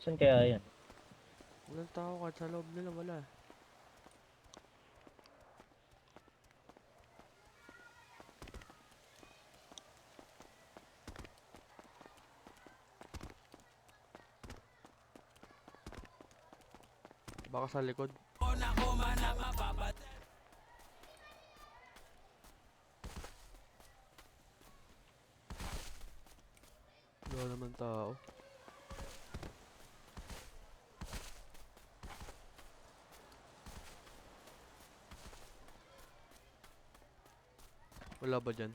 Saan kaya yun? Walang tao kahit sa loob nila, wala. Baka sa likod. Wala naman tao. Wala ba dyan?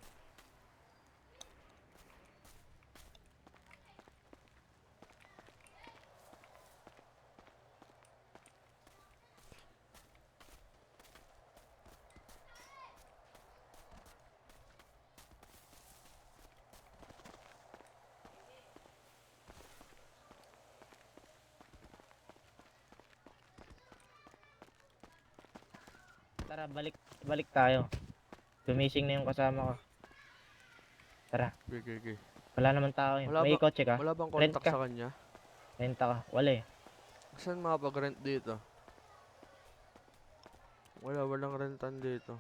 Tara, balik tayo. Gumising na yung kasama ko. Tara, Okay. wala naman tao yun. Wala May ba, kotse ka? wala bang Rent contact ka? sa kanya? Renta ka? Wala eh. Saan makapag-rent dito? Walang rentan dito.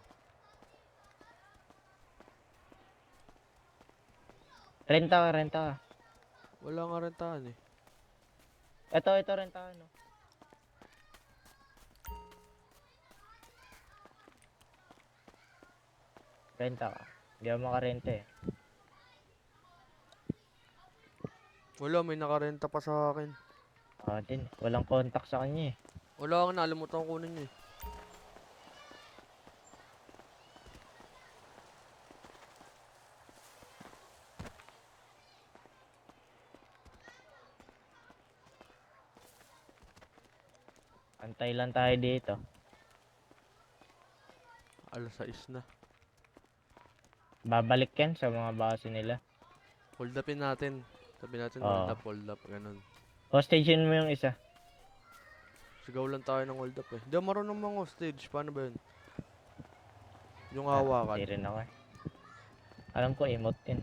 Renta ka. Wala nga rentahan eh. Ito, renta ka, no? Renta ka. Hindi ako makarenta eh. Wala, may nakarenta pa sa akin. Din, walang contact sa kanya eh. Wala akong nalimutan ko kunin eh. Antay lang tayo dito. Alas 6 na. Babalik yan sa mga base nila. Hold upin natin. Sabi natin Oo. hold up, ganun. Hostagein mo yung isa. Sigaw lang tayo ng hold up eh. Hindi ako marunong mga hostage. Paano ba yun? Yung Hindi hawakan. rin ako eh. Alam ko emote yun.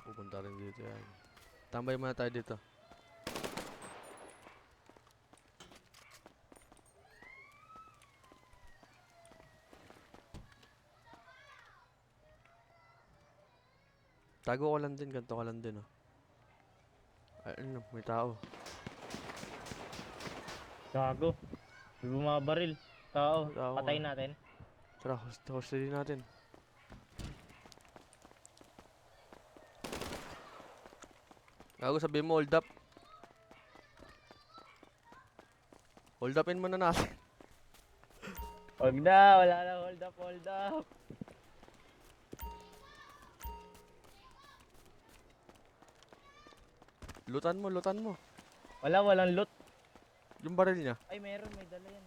Pupunta rin dito yan. Tambay muna tayo dito. Tago ko lang din, ganito ka lang din oh. Ay, ano, may tao. Gago. May bumabaril. Tao. May tao Patay nga. natin. Tara, hostage natin. Gago, sabihin mo hold up. Hold upin muna natin. Huwag na. Wala na. Hold up. Lutan mo. Walang loot. Yung baril niya. Ay, meron. May dala yan.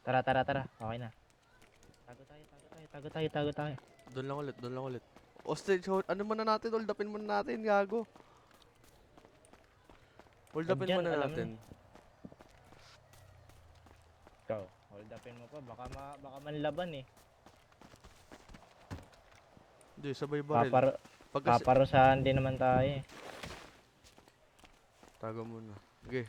Tara. Okay na. Tago tayo. Doon lang ulit. Hostage, ano muna natin? Hold upin muna natin, gago. Hold Huwag upin dyan, muna alam natin. na. Ikaw, hold upin mo pa. Baka manlaban eh. Hindi, sabay baril. Pagkas... Paparusahan din naman tayo eh. Tago muna. Okay.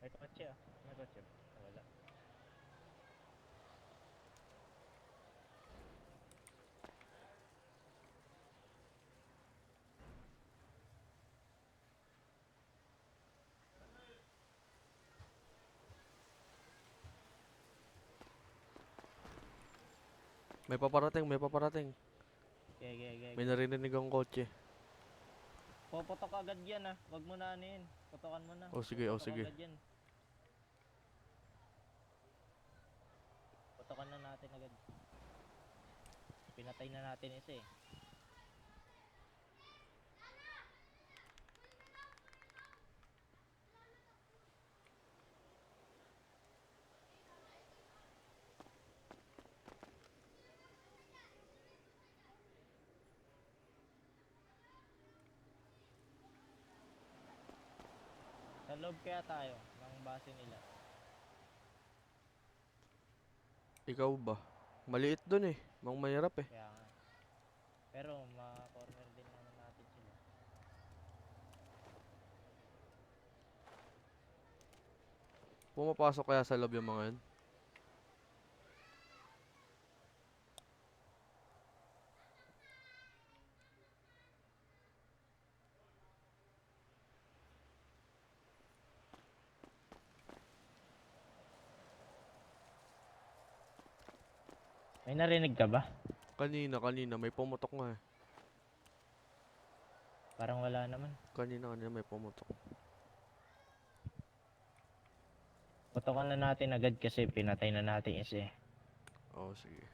May kotse ah. May kotse. Wala. May paparating, may paparating. Okay, okay, okay. May narinig ang kotse. Puputok agad yan ah. Wag mo na ano yun. Putokan mo na. Oh, sige, oh, Puputok sige. agad yan. Putokan na natin agad. Pinatay na natin isa eh. Sa loob kaya tayo ng base nila. Ikaw ba? Maliit dun eh. Mang mahirap eh. Kaya nga. Pero ma-corner din naman natin sila. Pumapasok kaya sa loob yung mga yun? May narinig ka ba? Kanina may pumutok nga eh. Parang wala naman. Kanina may pumutok. Putokan na natin agad kasi pinatay na natin isa eh. Oo, sige.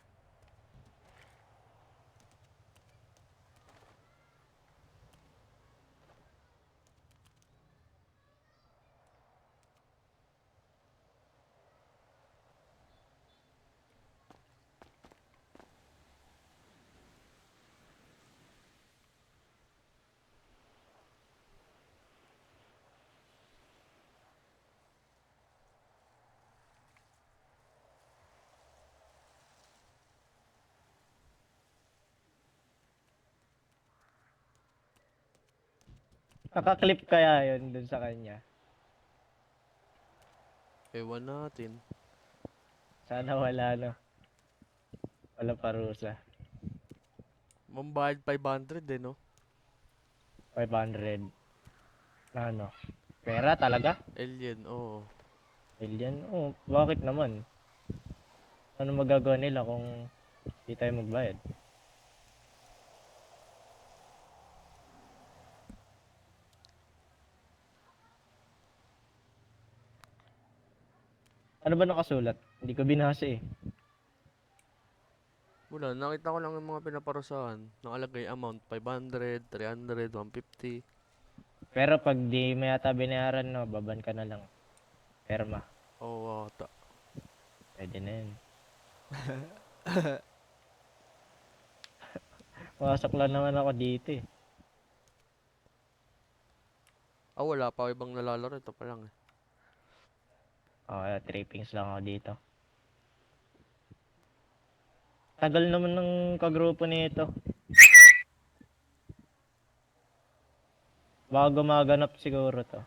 Nakaklip kaya yun dun sa kanya. Ewan natin. Sana wala no. Wala parusa. Mambayad 500 eh no? 500. Ano? Pera talaga? Alien, oo. Alien? Oh, bakit naman? Ano magagawa nila kung di tayo magbayad? Ano ba nakasulat? Hindi ko binasa eh. Wala, nakita ko lang yung mga pinaparusahan. Nakalagay amount, 500, 300, 150. Pero pag di mo yata binayaran, no, baban ka na lang. Perma. Oo, ata. Pwede na yun. Pasok lang naman ako dito eh. Ah, wala pa ibang nalalaro. Ito pa lang eh. Okay, trippings lang ako dito. Tagal naman ng kagrupo nito. Baka gumaganap siguro to.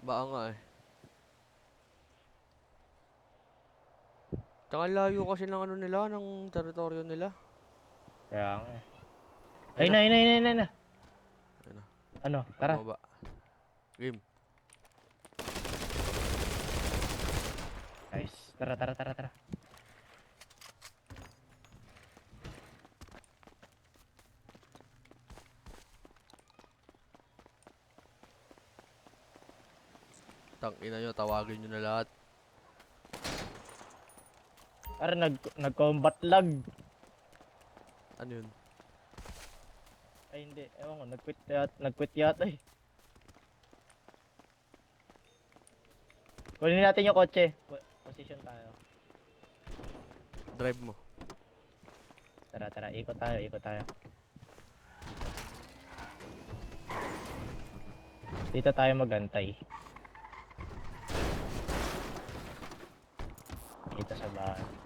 Baka nga eh. Tsaka layo kasi ng ano nila, ng teritoryo nila. Kaya nga eh. Ayun Ayun na, ayun na, ayun na, ayun na. Ayun na. Ano, tara. Baba. Game. Guys, tara, tara, tara, tara. Tangina nyo, tawagin nyo na lahat. Tara, nag-combat lag. Ano yun? Ay hindi, ewan ko, nag-quit yata eh. Kunin natin yung kotse. Position tayo. Drive mo. Tara, tara, ikot tayo, ikot tayo. Dito tayo magantay. Dito sa bahay.